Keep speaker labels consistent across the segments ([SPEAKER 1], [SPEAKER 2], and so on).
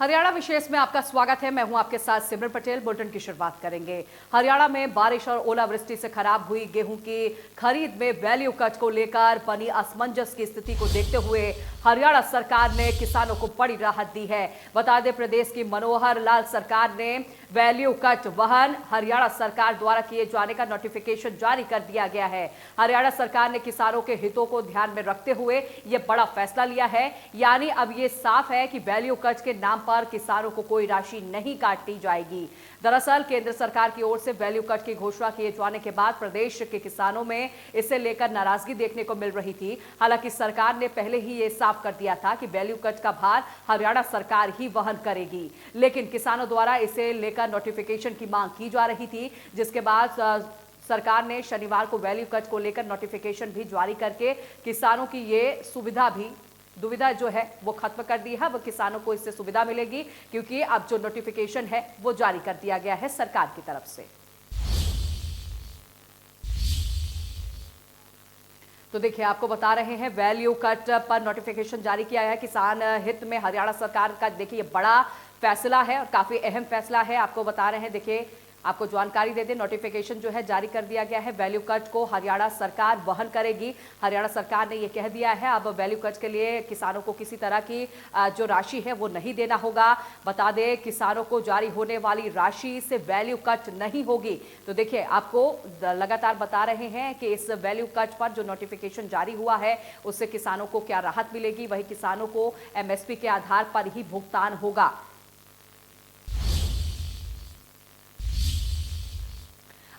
[SPEAKER 1] हरियाणा विशेष में आपका स्वागत है। मैं हूं आपके साथ सिमरन पटेल। बुलेटिन की शुरुआत करेंगे। हरियाणा में बारिश और ओलावृष्टि से खराब हुई गेहूं की खरीद में वैल्यू कट को लेकर बनी असमंजस की स्थिति को देखते हुए हरियाणा सरकार ने किसानों को बड़ी राहत दी है। बता दें, प्रदेश की मनोहर लाल सरकार ने वैल्यू कट वहन हरियाणा सरकार द्वारा किए जाने का नोटिफिकेशन जारी कर दिया गया है। हरियाणा सरकार ने किसानों के हितों को ध्यान में रखते हुए यह बड़ा फैसला लिया है। यानी अब ये साफ है कि वैल्यू कट के नाम पर किसानों को कोई राशि नहीं काटी जाएगी। दरअसल केंद्र सरकार की ओर से वैल्यू कट की घोषणा किए जाने के बाद प्रदेश के किसानों में इसे लेकर नाराजगी देखने को मिल रही थी। हालांकि सरकार ने पहले ही ये साफ कर दिया था कि वैल्यू कट का भार हरियाणा सरकार ही वहन करेगी, लेकिन किसानों द्वारा इसे लेकर नोटिफिकेशन की मांग की जा रही थी, जिसके बाद सरकार ने शनिवार को वैल्यू कट को लेकर नोटिफिकेशन भी जारी करके किसानों की ये दुविधा जो है वो खत्म कर दी है। वो किसानों को इससे सुविधा मिलेगी क्योंकि अब जो नोटिफिकेशन है वो जारी कर दिया गया है सरकार की तरफ से। तो देखिए, आपको बता रहे हैं वैल्यू कट पर नोटिफिकेशन जारी किया है किसान हित में हरियाणा सरकार का। देखिए, ये बड़ा फैसला है और काफी अहम फैसला है। आपको बता रहे हैं, देखिए आपको जानकारी दे दें, नोटिफिकेशन जो है जारी कर दिया गया है। वैल्यू कट को हरियाणा सरकार वहन करेगी। हरियाणा सरकार ने यह कह दिया है अब वैल्यू कट के लिए किसानों को किसी तरह की जो राशि है वो नहीं देना होगा। बता दें, किसानों को जारी होने वाली राशि से वैल्यू कट नहीं होगी। तो देखिए, आपको लगातार बता रहे हैं कि इस वैल्यू कट पर जो नोटिफिकेशन जारी हुआ है उससे किसानों को क्या राहत मिलेगी। वही किसानों को एमएसपी के आधार पर ही भुगतान होगा।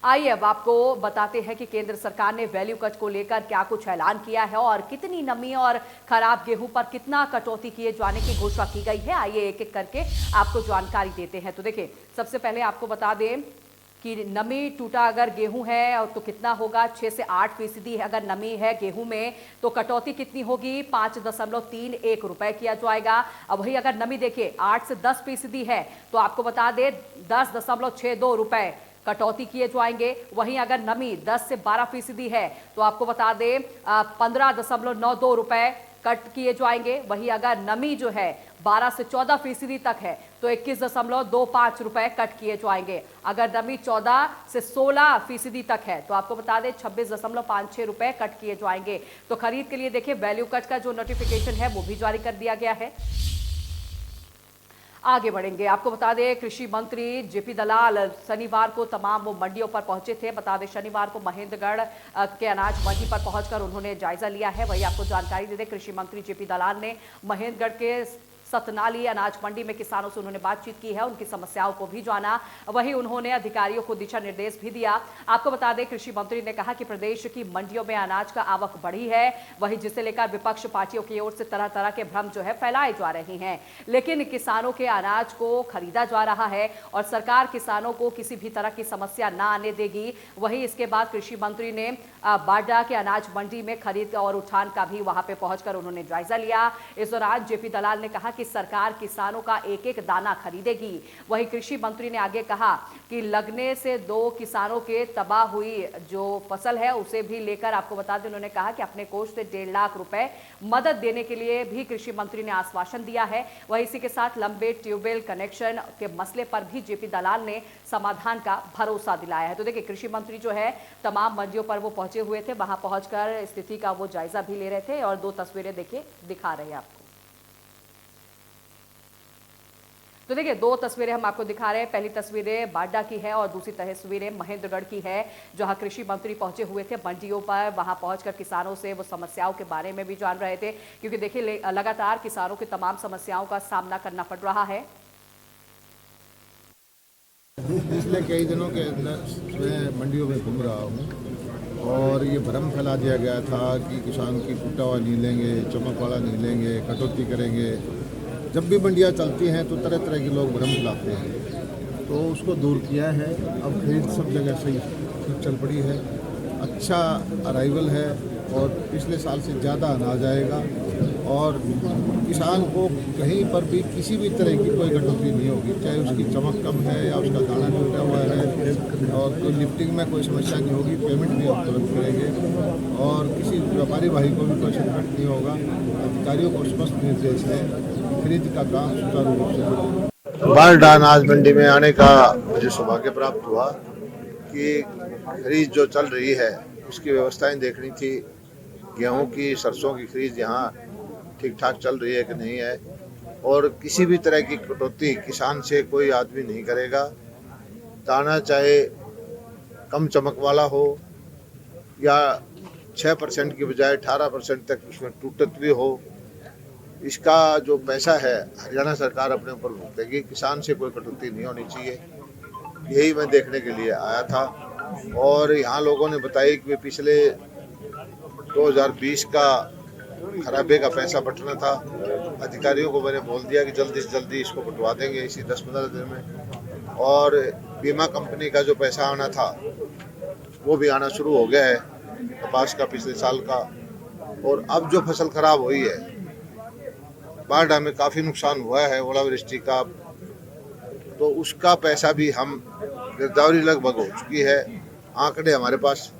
[SPEAKER 1] आइए अब आपको बताते हैं कि केंद्र सरकार ने वैल्यू कट को लेकर क्या कुछ ऐलान किया है और कितनी नमी और खराब गेहूं पर कितना कटौती किए जाने की घोषणा की गई है। आइए एक एक करके आपको जानकारी देते हैं। तो देखिए, सबसे पहले आपको बता दें कि नमी टूटा अगर गेहूं है तो कितना होगा, 6 से 8% अगर नमी है गेहूं में तो कटौती कितनी होगी, 5.31 रुपए किया जाएगा। अब वही अगर नमी देखिए 8 से 10% है तो आपको बता दें 10.62 रुपए कटौती किए जाएंगे। वहीं अगर नमी 10 से 12% है तो आपको बता दें 15.92 रुपए कट किए जाएंगे। वहीं अगर नमी जो है 12 से 14% तक है तो 21.25 रुपए कट किए जाएंगे। अगर नमी 14 से 16% तक है तो आपको बता दें 26.56 रुपए कट किए जाएंगे। तो खरीद के लिए देखिए वैल्यू कट का जो नोटिफिकेशन है वो भी जारी कर दिया गया है। आगे बढ़ेंगे, आपको बता दें कृषि मंत्री जेपी दलाल शनिवार को तमाम वो मंडियों पर पहुंचे थे। बता दें शनिवार को महेंद्रगढ़ के अनाज मंडी पर पहुंचकर उन्होंने जायजा लिया है। वही आपको जानकारी दे दें, कृषि मंत्री जेपी दलाल ने महेंद्रगढ़ के सतनाली अनाज मंडी में किसानों से उन्होंने बातचीत की है, उनकी समस्याओं को भी जाना। वहीं उन्होंने अधिकारियों को दिशा निर्देश भी दिया। आपको बता दें, कृषि मंत्री ने कहा कि प्रदेश की मंडियों में अनाज का आवक बढ़ी है, वहीं जिसे लेकर विपक्ष पार्टियों की ओर से तरह तरह के भ्रम जो है फैलाए जा रहे हैं, लेकिन किसानों के अनाज को खरीदा जा रहा है और सरकार किसानों को किसी भी तरह की समस्या ना आने देगी। वहीं इसके बाद कृषि मंत्री ने बाडा के अनाज मंडी में खरीद और उठान का भी वहां पे पहुंचकर उन्होंने जायजा लिया। इस दौरान जेपी दलाल ने कहा कि सरकार किसानों का एक एक दाना खरीदेगी। वहीं कृषि मंत्री ने आगे कहा कि लगने से 2 किसानों के तबाह हुई जो फसल है उसे भी लेकर आपको बता दें, उन्होंने कहा कि अपने कोष से 1.5 लाख रुपए मदद देने के लिए भी कृषि मंत्री ने आश्वासन दिया है। वहीं इसी के साथ लंबे ट्यूबवेल कनेक्शन के मसले पर भी जेपी दलाल ने समाधान का भरोसा दिलाया है। तो देखिए, कृषि मंत्री जो है तमाम मंडियों पर वो पहुंचे हुए थे, वहां पहुंचकर स्थिति का वो जायजा भी ले रहे थे और 2 तस्वीरें देखिए दिखा रहे हैं आपको। तो देखिए, 2 तस्वीरें हम आपको दिखा रहे हैं। पहली तस्वीरें बाडा की है और दूसरी तस्वीरें महेंद्रगढ़ की है, जहां कृषि मंत्री पहुंचे हुए थे मंडियों पर। वहां पहुंचकर किसानों से वो समस्याओं के बारे में भी जान रहे थे, क्योंकि देखिए लगातार किसानों की तमाम समस्याओं का सामना करना पड़ रहा है।
[SPEAKER 2] पिछले कई दिनों के अंदर मैं मंडियों में घूम रहा हूँ और ये भ्रम फैला दिया गया था कि किसान की टूटा हुआ नहीं लेंगे, चमक वाला नहीं लेंगे, कटौती करेंगे। जब भी मंडियाँ चलती हैं तो तरह तरह के लोग भ्रम फैलाते हैं, तो उसको दूर किया है। अब खरीद सब जगह सही चल पड़ी है, अच्छा अराइवल है और पिछले साल से ज़्यादा अनाज आएगा और किसान को कहीं पर भी किसी भी तरह की कोई कटौती नहीं होगी, चाहे उसकी चमक कम है या उसका दाना टूटा हुआ है, और कोई लिफ्टिंग में कोई समस्या नहीं होगी। पेमेंट भी आप तुरंत करेंगे और किसी व्यापारी भाई को भी कोई संकट नहीं होगा। अधिकारियों को स्पष्ट निर्देश है खरीद का काम सुचारू रूप से चले।
[SPEAKER 3] बारडा अनाज मंडी में आने का मुझे सौभाग्य प्राप्त हुआ कि खरीद जो चल रही है उसकी व्यवस्थाएं देखनी थी। गेहूं की, सरसों की खरीद यहाँ ठीक ठाक चल रही है कि नहीं है, और किसी भी तरह की कटौती किसान से कोई आदमी नहीं करेगा। दाना चाहे कम चमक वाला हो या 6% की बजाय 18% तक उसमें टूटत भी हो, इसका जो पैसा है हरियाणा सरकार अपने ऊपर भुगतेगी। किसान से कोई कटौती नहीं होनी चाहिए, यही मैं देखने के लिए आया था। और यहाँ लोगों ने बताया कि पिछले 2020 का खराबे का पैसा बटना था। अधिकारियों को मैंने बोल दिया कि जल्दी से जल्दी इसको बटवा देंगे इसी 10-15 दिन में। और बीमा कंपनी का जो पैसा आना था वो भी आना शुरू हो गया है, कपास का पिछले साल का। और अब जो फसल खराब हुई है, बाढ़ में काफ़ी नुकसान हुआ है ओलावृष्टि का, तो उसका पैसा भी हम गिरदावरी लगभग हो चुकी है। आंकड़े हमारे पास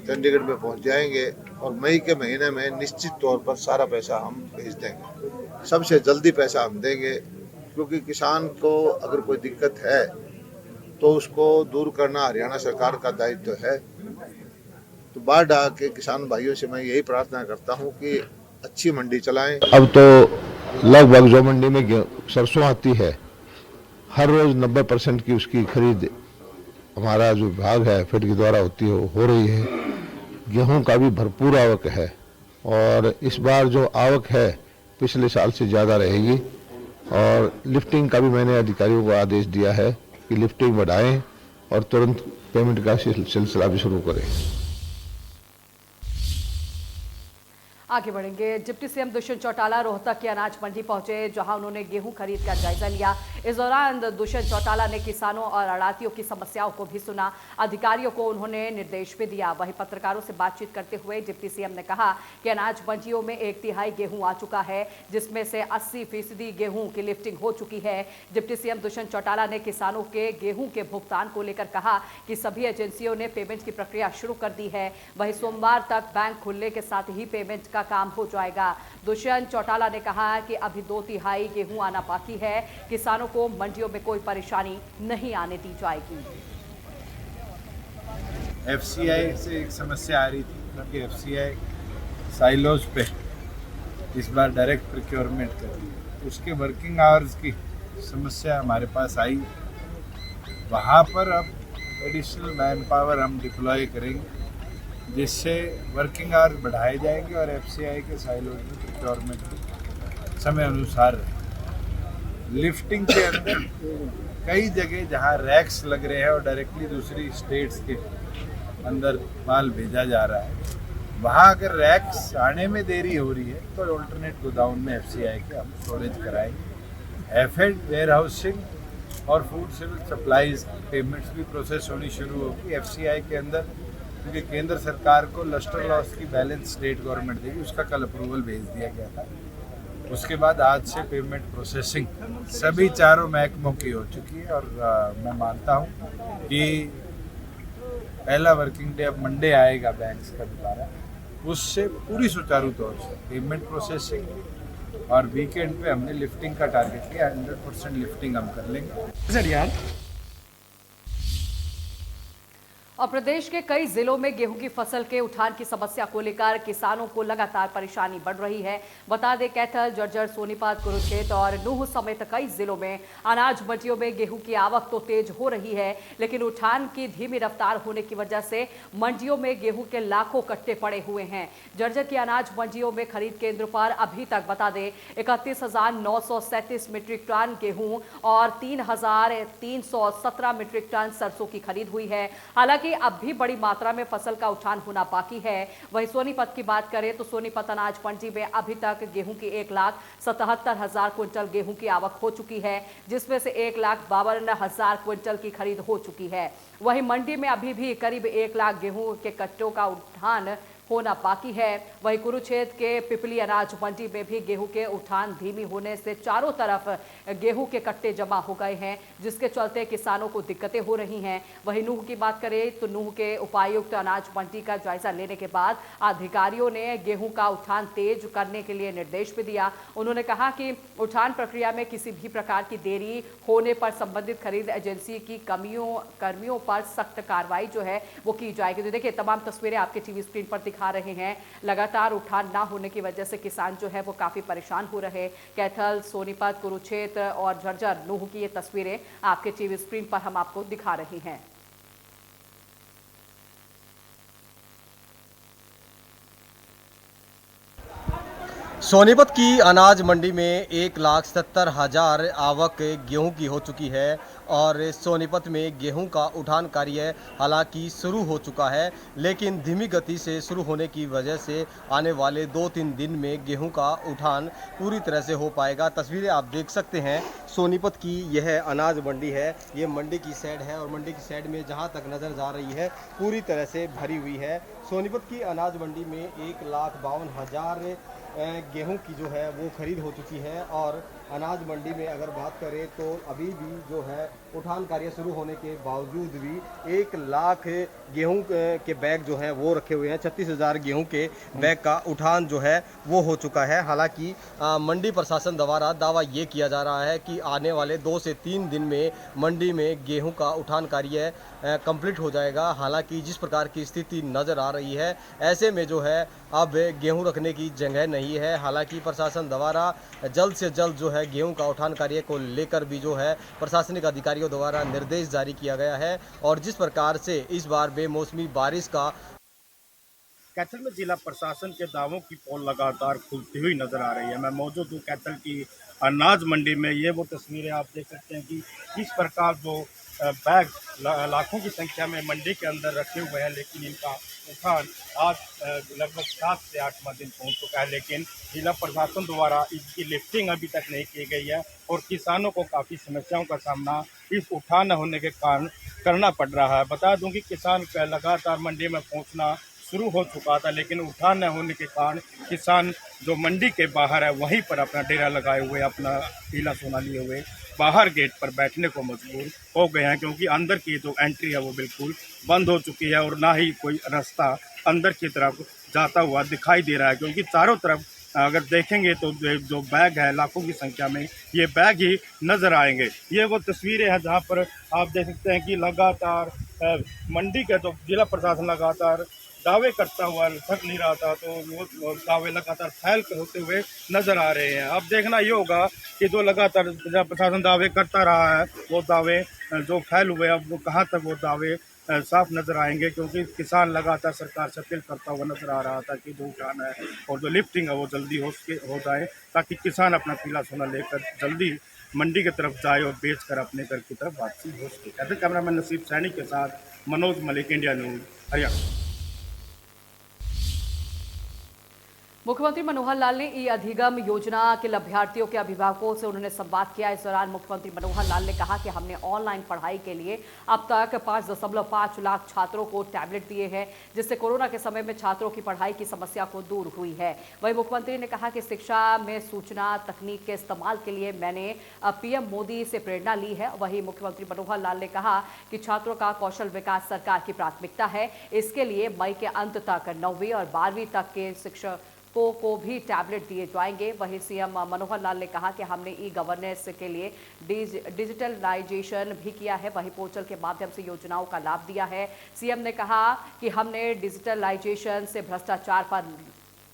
[SPEAKER 3] चंडीगढ़ में पहुंच जाएंगे और मई के महीने में निश्चित तौर पर सारा पैसा हम भेज देंगे। सबसे जल्दी पैसा हम देंगे, क्योंकि किसान को अगर कोई दिक्कत है तो उसको दूर करना हरियाणा सरकार का दायित्व है। तो बाढ़ के किसान भाइयों से मैं यही प्रार्थना करता हूं कि अच्छी मंडी चलाएं।
[SPEAKER 4] अब तो लगभग जो मंडी में सरसों आती है, हर रोज 90% की उसकी खरीद हमारा जो विभाग है फेड के द्वारा होती हो रही है। गेहूं का भी भरपूर आवक है और इस बार जो आवक है पिछले साल से ज़्यादा रहेगी। और लिफ्टिंग का भी मैंने अधिकारियों को आदेश दिया है कि लिफ्टिंग बढ़ाएं और तुरंत पेमेंट का सिलसिला भी शुरू करें।
[SPEAKER 1] आगे बढ़ेंगे। डिप्टी सीएम दुष्यंत चौटाला रोहतक की अनाज मंडी पहुंचे, जहां उन्होंने गेहूं खरीद का जायजा लिया। इस दौरान दुष्यंत चौटाला ने किसानों और आड़तियों की समस्याओं को भी सुना। अधिकारियों को उन्होंने निर्देश भी दिया। वहीं पत्रकारों से बातचीत करते हुए डिप्टी सीएम ने कहा कि अनाज मंडियों में 1/3 गेहूं आ चुका है, जिसमें से 80% गेहूं की लिफ्टिंग हो चुकी है। डिप्टी सीएम दुष्यंत चौटाला ने किसानों के गेहूं के भुगतान को लेकर कहा कि सभी एजेंसियों ने पेमेंट की प्रक्रिया शुरू कर दी है। वहीं सोमवार तक बैंक खुलने के साथ ही पेमेंट का काम हो जाएगा। दुष्यंत चौटाला ने कहा कि अभी 2/3 गेहूं आना बाकी है। किसानों को मंडियों में कोई परेशानी नहीं आने दी जाएगी।
[SPEAKER 5] एफसीआई से एक समस्या आ रही थी, क्योंकि एफसीआई साइलोज पे इस बार डायरेक्ट प्रोक्योरमेंट कर रही है। उसके वर्किंग आवर्स की समस्या हमारे पास आई। वहाँ पर अब एडिशनल मैन पावर हम डिप्लॉय करेंगे, जिससे वर्किंग आवर्स बढ़ाए जाएंगे और एफसीआई के साइलोज में प्रोक्योरमेंट समय अनुसार रहे। लिफ्टिंग के अंदर कई जगह जहाँ रैक्स लग रहे हैं और डायरेक्टली दूसरी स्टेट्स के अंदर माल भेजा जा रहा है, वहाँ अगर रैक्स आने में देरी हो रही है तो ऑल्टरनेट गोदाउन में एफसीआई के हम स्टोरेज कराएंगे। एफएड वेयर हाउसिंग और फूड सिविल सप्लाईज पेमेंट्स भी प्रोसेस होनी शुरू होगी एफसीआई के अंदर, क्योंकि केंद्र सरकार को लस्टर लॉस की बैलेंस स्टेट गवर्नमेंट देगी। उसका कल अप्रूवल भेज दिया गया था। उसके बाद आज से पेमेंट प्रोसेसिंग सभी चारों महकमों की हो चुकी है। और मैं मानता हूँ कि पहला वर्किंग डे अब मंडे आएगा बैंक्स का दोबारा, उससे पूरी सुचारू तौर से पेमेंट प्रोसेसिंग और वीकेंड पे हमने लिफ्टिंग का टारगेट किया। 100% लिफ्टिंग हम कर लेंगे।
[SPEAKER 1] और प्रदेश के कई जिलों में गेहूं की फसल के उठान की समस्या को लेकर किसानों को लगातार परेशानी बढ़ रही है। बता दें, कैथल, जर्जर, सोनीपत, कुरुक्षेत्र और नूह समेत कई जिलों में अनाज मंडियों में गेहूं की आवक तो तेज हो रही है, लेकिन उठान की धीमी रफ्तार होने की वजह से मंडियों में गेहूं के लाखों कट्टे पड़े हुए हैं। जर्जर की अनाज मंडियों में खरीद केंद्र पर अभी तक बता दें 31,937 मीट्रिक टन गेहूं और 3,317 मीट्रिक टन सरसों की खरीद हुई है। हालांकि अब भी बड़ी मात्रा में फसल का उठान होना बाकी है। वहीं सोनीपत की बात करें तो सोनीपत अनाज मंडी में अभी तक गेहूं की 1,77,000 क्विंटल गेहूं की आवक हो चुकी है, जिसमें से 1,52,000 क्विंटल की खरीद हो चुकी है। वहीं मंडी में अभी भी करीब 1 लाख गेहूं के कट्टों का उठान होना बाकी है। वहीं कुरुक्षेत्र के पिपली अनाज मंडी में भी गेहूं के उठान धीमी होने से चारों तरफ गेहूं के कट्टे जमा हो गए हैं, जिसके चलते किसानों को दिक्कतें हो रही हैं। वहीं नूंह की बात करें तो नूंह के उपायुक्त अनाज मंडी का जायजा लेने के बाद अधिकारियों ने गेहूं का उठान तेज करने के लिए निर्देश भी दिया। उन्होंने कहा कि उठान प्रक्रिया में किसी भी प्रकार की देरी होने पर संबंधित खरीद एजेंसी की कर्मियों पर सख्त कार्रवाई जो है वो की जाएगी। तो देखिए तमाम तस्वीरें आपके टीवी स्क्रीन पर दिखा रहे हैं। लगातार उठान ना होने की वजह से किसान जो है वो काफी परेशान हो रहे। कैथल, सोनीपत, कुरुक्षेत्र और झज्जर, नूंह की ये तस्वीरें आपके टीवी स्क्रीन पर हम आपको दिखा रहे हैं।
[SPEAKER 6] सोनीपत की अनाज मंडी में 1,70,000 आवक गेहूं की हो चुकी है और सोनीपत में गेहूं का उठान कार्य हालांकि शुरू हो चुका है, लेकिन धीमी गति से शुरू होने की वजह से आने वाले 2-3 दिन में गेहूं का उठान पूरी तरह से हो पाएगा। तस्वीरें आप देख सकते हैं, सोनीपत की यह अनाज मंडी है। ये मंडी की साइड है और मंडी की साइड में जहां तक नज़र जा रही है पूरी तरह से भरी हुई है। सोनीपत की अनाज मंडी में 1,52,000 गेहूं की जो है वो खरीद हो चुकी है और अनाज मंडी में अगर बात करें तो अभी भी जो है उठान कार्य शुरू होने के बावजूद भी 1 लाख गेहूं के बैग जो हैं वो रखे हुए हैं। 36,000 गेहूं के बैग का उठान जो है वो हो चुका है। हालांकि मंडी प्रशासन द्वारा दावा ये किया जा रहा है कि आने वाले 2 से 3 दिन में मंडी में गेहूं का उठान कार्य कंप्लीट हो जाएगा। हालांकि जिस प्रकार की स्थिति नज़र आ रही है, ऐसे में जो है अब गेहूं रखने की जगह नहीं है। हालांकि प्रशासन द्वारा जल्द से जल्द जो है गेहूं का उठान कार्य को लेकर भी जो है प्रशासनिक अधिकारियों द्वारा निर्देश जारी किया गया है और जिस प्रकार से इस बार बेमौसमी बारिश का
[SPEAKER 7] कैथल में जिला प्रशासन के दावों की पोल लगातार खुलती हुई नजर आ रही है। मैं मौजूद हूँ कैथल की अनाज मंडी में। ये वो तस्वीरें आप देख सकते हैं कि किस प्रकार जो बैग लाखों की संख्या में मंडी के अंदर रखे हुए हैं, लेकिन इनका उठान आज लगभग 7 से 8वां दिन पहुंच चुका है, लेकिन जिला प्रशासन द्वारा इसकी लिफ्टिंग अभी तक नहीं की गई है और किसानों को काफ़ी समस्याओं का सामना इस उठान न होने के कारण करना पड़ रहा है। बता दूं कि किसान का लगातार मंडी में पहुंचना शुरू हो चुका था, लेकिन उठान न होने के कारण किसान जो मंडी के बाहर है वहीं पर अपना डेरा लगाए हुए, अपना पीला सोना लिए हुए बाहर गेट पर बैठने को मजबूर हो गए हैं, क्योंकि अंदर की जो एंट्री है वो बिल्कुल बंद हो चुकी है और ना ही कोई रास्ता अंदर की तरफ जाता हुआ दिखाई दे रहा है। क्योंकि चारों तरफ अगर देखेंगे तो जो बैग है लाखों की संख्या में ये बैग ही नज़र आएंगे। ये वो तस्वीरें हैं जहाँ पर आप देख सकते हैं कि लगातार मंडी का जो जिला प्रशासन लगातार दावे करता हुआ थक नहीं रहा था, तो वो दावे लगातार फैल कर होते हुए नज़र आ रहे हैं। अब देखना ये होगा कि जो लगातार जिला प्रशासन दावे करता रहा है वो दावे जो फैल हुए अब वो कहाँ तक वो दावे साफ नज़र आएंगे, क्योंकि किसान लगातार सरकार से अपील करता हुआ नज़र आ रहा था कि जो उठान है और जो लिफ्टिंग है वो जल्दी हो जाए, ताकि किसान अपना पीला सोना लेकर जल्दी मंडी की तरफ जाए और बेच कर अपने घर की तरफ वापसी हो सके। ऐसे कैमरामैन नसीब सैनी के साथ मनोज मलिक, इंडिया न्यूज़, हरियाणा।
[SPEAKER 1] मुख्यमंत्री मनोहर लाल ने ई अधिगम योजना के लाभार्थियों के अभिभावकों से उन्होंने संवाद किया। इस दौरान मुख्यमंत्री मनोहर लाल ने कहा कि हमने ऑनलाइन पढ़ाई के लिए अब तक 5.5 लाख छात्रों को टैबलेट दिए हैं, जिससे कोरोना के समय में छात्रों की पढ़ाई की समस्या को दूर हुई है। वहीं मुख्यमंत्री ने कहा कि शिक्षा में सूचना तकनीक के इस्तेमाल के लिए मैंने पीएम मोदी से प्रेरणा ली है। वहीं मुख्यमंत्री मनोहर लाल ने कहा कि छात्रों का कौशल विकास सरकार की प्राथमिकता है। इसके लिए मई के अंत तक 9वीं और 12वीं तक के शिक्षकों को भी टैबलेट दिए जाएंगे। वहीं सीएम मनोहर लाल ने कहा कि हमने ई गवर्नेंस के लिए डिजिटलाइजेशन भी किया है, वहीं पोर्टल के माध्यम से योजनाओं का लाभ दिया है। सीएम ने कहा कि हमने डिजिटलाइजेशन से भ्रष्टाचार पर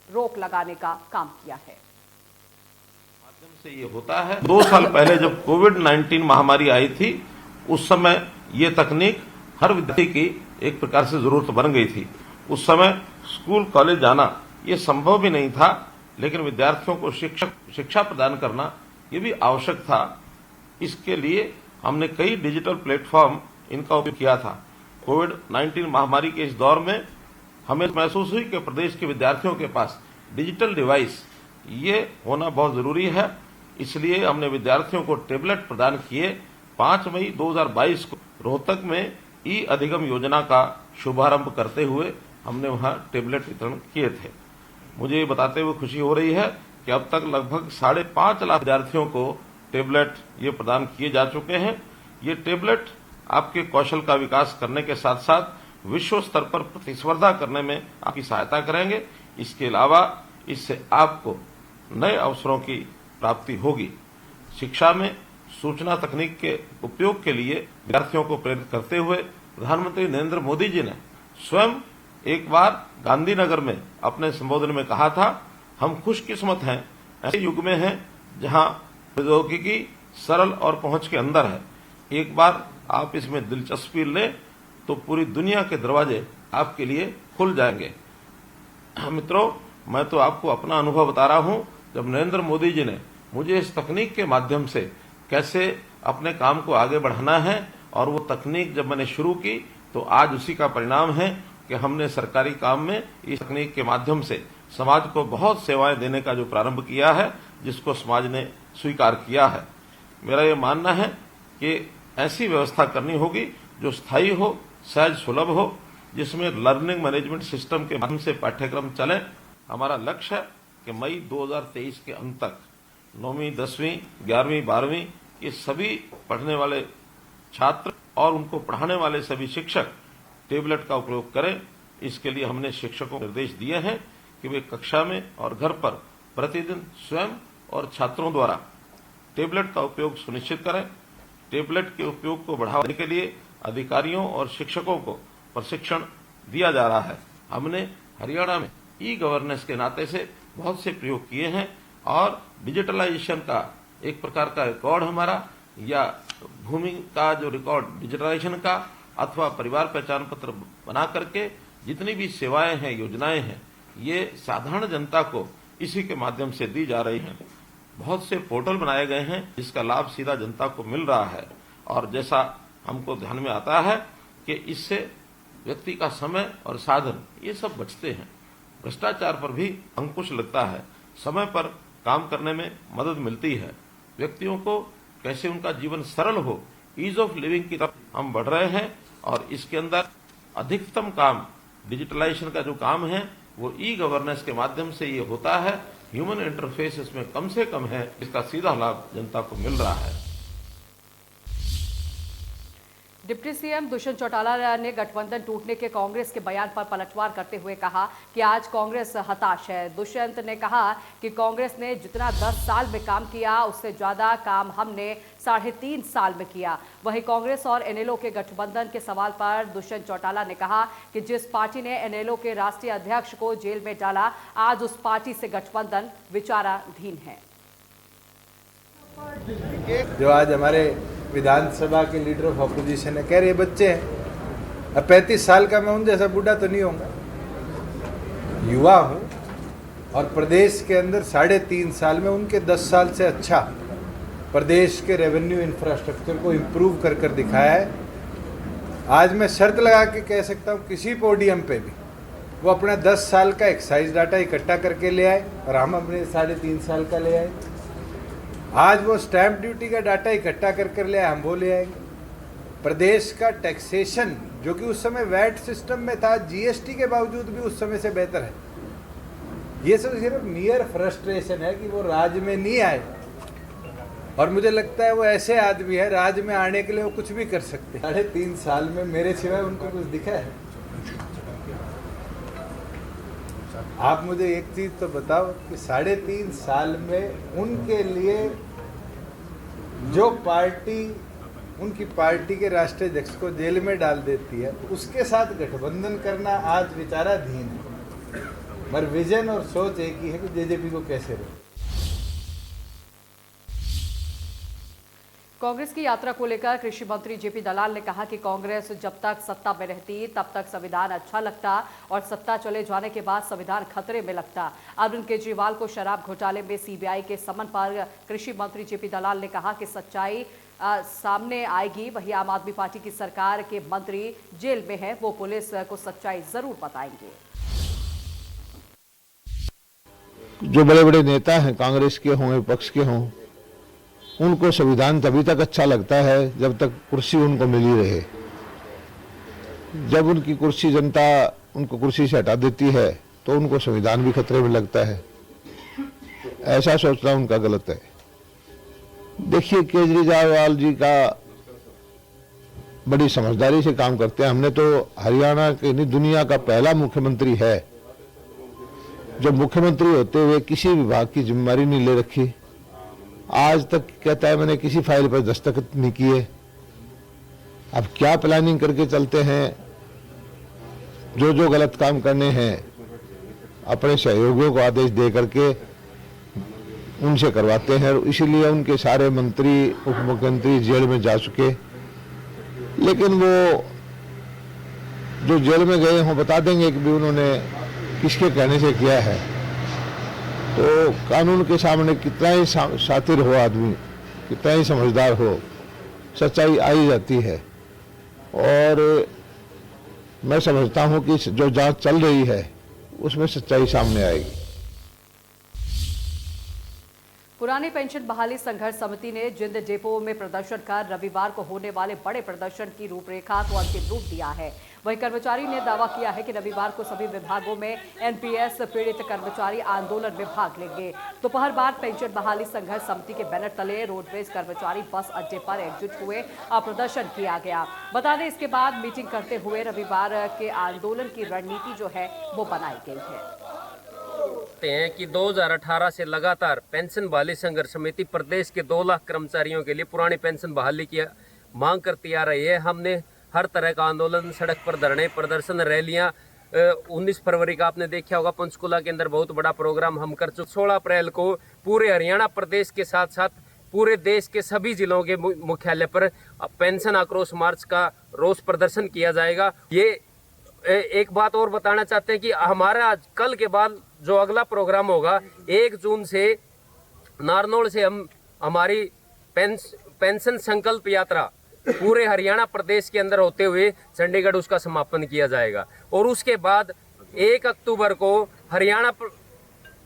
[SPEAKER 1] रोक लगाने का काम किया है।
[SPEAKER 8] माध्यम से ये होता है। 2 साल पहले जब कोविड-19 महामारी आई थी, उस समय ये तकनीक हर विद्यार्थी की एक प्रकार से जरूरत बन गई थी। उस समय स्कूल कॉलेज जाना ये संभव भी नहीं था, लेकिन विद्यार्थियों को शिक्षा प्रदान करना ये भी आवश्यक था। इसके लिए हमने कई डिजिटल प्लेटफॉर्म इनका उपयोग किया था। कोविड-19 महामारी के इस दौर में हमें महसूस हुई कि प्रदेश के विद्यार्थियों के पास डिजिटल डिवाइस ये होना बहुत जरूरी है। इसलिए हमने विद्यार्थियों को टैबलेट प्रदान किए। 5 मई 2022 को रोहतक में ई अधिगम योजना का शुभारंभ करते हुए हमने वहाँ टेबलेट वितरण किए थे। मुझे ये बताते हुए खुशी हो रही है कि अब तक लगभग 5.5 लाख विद्यार्थियों को टेबलेट ये प्रदान किए जा चुके हैं। ये टेबलेट आपके कौशल का विकास करने के साथ साथ विश्व स्तर पर प्रतिस्पर्धा करने में आपकी सहायता करेंगे। इसके अलावा इससे आपको नए अवसरों की प्राप्ति होगी। शिक्षा में सूचना तकनीक के उपयोग के लिए विद्यार्थियों को प्रेरित करते हुए प्रधानमंत्री नरेंद्र मोदी जी ने स्वयं एक बार गांधीनगर में अपने संबोधन में कहा था, हम खुशकिस्मत हैं, ऐसे युग में हैं जहां प्रौद्योगिकी सरल और पहुंच के अंदर है। एक बार आप इसमें दिलचस्पी लें तो पूरी दुनिया के दरवाजे आपके लिए खुल जाएंगे। मित्रों, मैं तो आपको अपना अनुभव बता रहा हूं। जब नरेंद्र मोदी जी ने मुझे इस तकनीक के माध्यम से कैसे अपने काम को आगे बढ़ाना है और वो तकनीक जब मैंने शुरू की तो आज उसी का परिणाम है कि हमने सरकारी काम में इस तकनीक के माध्यम से समाज को बहुत सेवाएं देने का जो प्रारंभ किया है, जिसको समाज ने स्वीकार किया है। मेरा ये मानना है कि ऐसी व्यवस्था करनी होगी जो स्थायी हो, सहज सुलभ हो, जिसमें लर्निंग मैनेजमेंट सिस्टम के माध्यम से पाठ्यक्रम चले। हमारा लक्ष्य है कि मई 2023 के अंत तक 9वीं, 10वीं, 11वीं, 12वीं ये सभी पढ़ने वाले छात्र और उनको पढ़ाने वाले सभी शिक्षक टेबलेट का उपयोग करें। इसके लिए हमने शिक्षकों को निर्देश दिए हैं कि वे कक्षा में और घर पर प्रतिदिन स्वयं और छात्रों द्वारा टेबलेट का उपयोग सुनिश्चित करें। टेबलेट के उपयोग को बढ़ावा देने के लिए अधिकारियों और शिक्षकों को प्रशिक्षण दिया जा रहा है। हमने हरियाणा में ई गवर्नेंस के नाते से बहुत से प्रयोग किए हैं और डिजिटलाइजेशन का एक प्रकार का रिकॉर्ड हमारा, या भूमि का जो रिकॉर्ड डिजिटलाइजेशन का अथवा परिवार पहचान पत्र बना करके जितनी भी सेवाएं हैं, योजनाएं हैं, ये साधारण जनता को इसी के माध्यम से दी जा रही हैं। बहुत से पोर्टल बनाए गए हैं जिसका लाभ सीधा जनता को मिल रहा है और जैसा हमको ध्यान में आता है कि इससे व्यक्ति का समय और साधन ये सब बचते हैं। भ्रष्टाचार पर भी अंकुश लगता है, समय पर काम करने में मदद मिलती है। व्यक्तियों को कैसे उनका जीवन सरल हो, ईज ऑफ लिविंग की तरफ हम बढ़ रहे हैं और इसके अंदर अधिकतम काम डिजिटलाइजेशन का जो काम है वो ई गवर्नेंस के माध्यम से ये होता है। ह्यूमन इंटरफेस इसमें कम से कम है, इसका सीधा लाभ जनता को मिल रहा है।
[SPEAKER 1] डिप्टी सीएम दुष्यंत चौटाला ने गठबंधन टूटने के कांग्रेस के बयान पर पलटवार करते हुए कहा कि आज कांग्रेस हताश है। दुष्यंत ने कहा कि कांग्रेस ने जितना 10 साल में काम किया उससे ज्यादा काम हमने 3.5 साल में किया। वहीं कांग्रेस और एनएलओ के गठबंधन के सवाल पर दुष्यंत चौटाला ने कहा कि जिस पार्टी ने एनएलओ के राष्ट्रीय अध्यक्ष को जेल में डाला, आज उस पार्टी से गठबंधन विचाराधीन है।
[SPEAKER 5] जो आज हमारे विधानसभा के लीडर ऑफ अपोजिशन है, कह रहे बच्चे हैं, अब 35 साल का मैं उन जैसा बूढ़ा तो नहीं होऊंगा, युवा हूँ और प्रदेश के अंदर 3.5 साल में उनके 10 साल से अच्छा प्रदेश के रेवेन्यू इंफ्रास्ट्रक्चर को इम्प्रूव कर कर दिखाया है। आज मैं शर्त लगा के कह सकता हूँ किसी पोडियम पे भी वो अपना 10 साल का एक्साइज डाटा इकट्ठा करके ले आए और हम अपने 3.5 साल का ले आए। आज वो स्टैंप ड्यूटी का डाटा इकट्ठा कर ले आए, हम वो ले आएंगे। प्रदेश का टैक्सेशन जो कि उस समय वैट सिस्टम में था, जीएसटी के बावजूद भी उस समय से बेहतर है। ये सब सिर्फ मियर फ्रस्ट्रेशन है कि वो राज्य में नहीं आए और मुझे लगता है वो ऐसे आदमी है राज्य में आने के लिए वो कुछ भी कर सकते हैं। 3.5 साल में मेरे सिवाय उनको कुछ दिखा है? आप मुझे एक चीज तो बताओ कि 3.5 साल में उनके लिए जो पार्टी उनकी पार्टी के राष्ट्रीय अध्यक्ष को जेल में डाल देती है उसके साथ गठबंधन करना आज विचाराधीन है। पर विजन और सोच एक ही है कि जेजेपी को कैसे रोके।
[SPEAKER 1] कांग्रेस की यात्रा को लेकर कृषि मंत्री जेपी दलाल ने कहा कि कांग्रेस जब तक सत्ता में रहती तब तक संविधान अच्छा लगता और सत्ता चले जाने के बाद संविधान खतरे में लगता। अरविंद केजरीवाल को शराब घोटाले में सीबीआई के समन पर कृषि मंत्री जेपी दलाल ने कहा कि सच्चाई सामने आएगी। वहीं आम आदमी पार्टी की सरकार के मंत्री जेल में है, वो पुलिस को सच्चाई जरूर बताएंगे।
[SPEAKER 4] जो बड़े बड़े नेता हैं, कांग्रेस के हों विपक्ष के हों, उनको संविधान तभी तक अच्छा लगता है जब तक कुर्सी उनको मिली रहे। जब उनकी कुर्सी जनता उनको कुर्सी से हटा देती है तो उनको संविधान भी खतरे में लगता है। ऐसा सोचना उनका गलत है। देखिए, केजरीवाल जी का बड़ी समझदारी से काम करते हैं। हमने तो हरियाणा के नहीं, दुनिया का पहला मुख्यमंत्री है जो मुख्यमंत्री होते हुए किसी विभाग की जिम्मेदारी नहीं ले रखी। आज तक कहता है मैंने किसी फाइल पर दस्तखत नहीं किए। अब क्या प्लानिंग करके चलते हैं, जो गलत काम करने हैं अपने सहयोगियों को आदेश दे करके उनसे करवाते हैं, और इसीलिए उनके सारे मंत्री, उप मुख्यमंत्री जेल में जा चुके। लेकिन वो जो जेल में गए हों बता देंगे कि भी उन्होंने किसके कहने से किया है। तो कानून के सामने कितना ही शातिर हो आदमी, कितना ही समझदार हो, सच्चाई आ ही जाती है। और मैं समझता हूं कि जो जांच चल रही है उसमें सच्चाई सामने आएगी।
[SPEAKER 1] पुरानी पेंशन बहाली संघर्ष समिति ने जिंद डिपो में प्रदर्शन कर रविवार को होने वाले बड़े प्रदर्शन की रूपरेखा को अंतिम रूप दिया है। वहीं कर्मचारी ने दावा किया है कि रविवार को सभी विभागों में एनपीएस पीड़ित कर्मचारी आंदोलन में भाग लेंगे। दोपहर बाद पेंशन बहाली संघर्ष समिति के बैनर तले रोडवेज कर्मचारी बस अड्डे पर एकजुट हुए और प्रदर्शन किया गया। बता दें, इसके बाद मीटिंग करते हुए रविवार के आंदोलन की रणनीति जो है वो बनाई गई है।
[SPEAKER 9] हैं कि 2018 से लगातार पेंशन बहाली संघर्ष समिति प्रदेश के 2 लाख कर्मचारियों के लिए पुरानी पेंशन बहाली की मांग करती आ रही है। हमने हर तरह का आंदोलन, सड़क पर धरने, प्रदर्शन, रैलियां 19 फरवरी का आपने देखा होगा पंचकुला के अंदर बहुत बड़ा प्रोग्राम हम कर चुके। 16 अप्रैल को पूरे हरियाणा प्रदेश के साथ साथ पूरे देश के सभी जिलों के मुख्यालय पर पेंशन आक्रोश मार्च का रोष प्रदर्शन किया जाएगा। ये एक बात और बताना चाहते हैं कि हमारा कल के बाद जो अगला प्रोग्राम होगा 1 जून से नारनौल से हम हमारी पेंशन संकल्प यात्रा पूरे हरियाणा प्रदेश के अंदर होते हुए चंडीगढ़ उसका समापन किया जाएगा। और उसके बाद 1 अक्टूबर को हरियाणा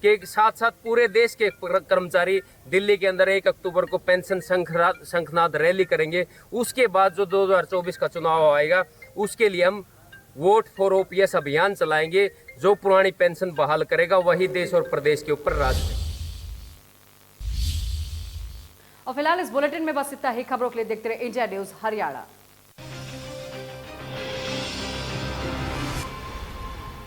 [SPEAKER 9] के साथ साथ पूरे देश के कर्मचारी दिल्ली के अंदर 1 अक्टूबर को पेंशन शंखनाद रैली करेंगे। उसके बाद जो 2024 का चुनाव आएगा उसके लिए हम वोट फॉर ओपीएस अभियान चलाएंगे। जो पुरानी पेंशन बहाल करेगा वही देश और प्रदेश के ऊपर राज करेगा।
[SPEAKER 1] और फिलहाल इस बुलेटिन में बस इतना ही। खबरों के लिए देखते रहे इंडिया न्यूज हरियाणा।